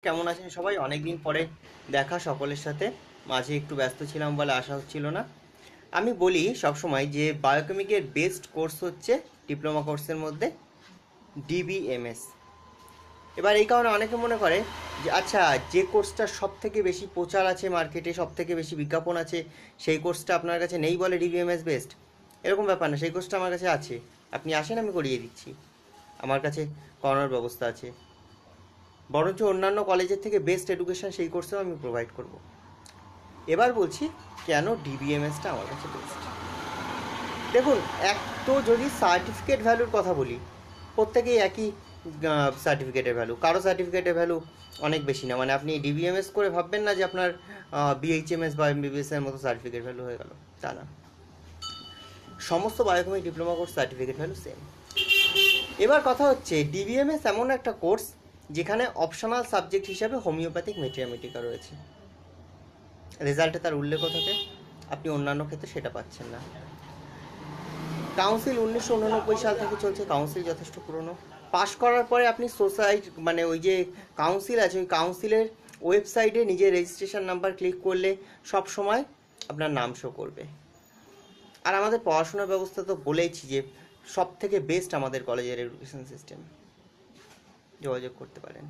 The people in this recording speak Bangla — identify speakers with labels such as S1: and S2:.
S1: কেমন আছেন সবাই? অনেক দিন পরে দেখা সকলের সাথে। মাঝে একটু ব্যস্ত ছিলাম বলে আসা হচ্ছিল না। আমি বলি সবসময় যে বায়োকেমিকের বেস্ট কোর্স হচ্ছে ডিপ্লোমা কোর্সের মধ্যে ডিবিএমএস। এবার এই কারণে অনেকে মনে করে যে আচ্ছা, যে কোর্সটা সব থেকে বেশি প্রচার আছে মার্কেটে, সব থেকে বেশি বিজ্ঞাপন আছে, সেই কোর্সটা আপনার কাছে নেই বলে ডিবিএমএস বেস্ট। এরকম ব্যাপার না, সেই কোর্সটা আমার কাছে আছে। আপনি আসেন, আমি করিয়ে দিচ্ছি। আমার কাছে করানোর ব্যবস্থা আছে। বরঞ্চ অন্যান্য কলেজের থেকে বেস্ট এডুকেশন সেই কোর্সেও আমি প্রোভাইড করব। এবার বলছি কেন ডিবিএমএসটা আমার কাছে বেস্ট। দেখুন, এক তো যদি সার্টিফিকেট ভ্যালুর কথা বলি, প্রত্যেকেই একই সার্টিফিকেটের ভ্যালু, কারো সার্টিফিকেটের ভ্যালু অনেক বেশি না। মানে আপনি ডিবিএমএস করে ভাববেন না যে আপনার বিএইচএমএস বা এমবিবিএস এর মতো সার্টিফিকেট ভ্যালু হয়ে গেল, তা না। সমস্ত biochemic diploma course certificate value same. এবার কথা হচ্ছে ডিবিএমএস এমন একটা কোর্স যেখানে অপশনাল সাবজেক্ট হিসাবে হোমিওপ্যাথিক ম্যাথমেটিকা রয়েছে। রেজাল্টে তার উল্লেখও থাকে, আপনি অন্যান্য ক্ষেত্রে সেটা পাচ্ছেন না। কাউন্সিল 1989 সাল থেকে চলছে, কাউন্সিল যথেষ্ট পুরনো। পাশ করার পরে আপনি সোসাইটি মানে ওই যে কাউন্সিল আছে, ওই কাউন্সিলের ওয়েবসাইটে নিজের রেজিস্ট্রেশন নাম্বার ক্লিক করলে সব সময় আপনার নাম শো করবে। আর আমাদের পড়াশোনার ব্যবস্থা তো বলেইছি যে সব থেকে বেস্ট আমাদের কলেজের এডুকেশন সিস্টেম। যোগাযোগ করতে পারেন।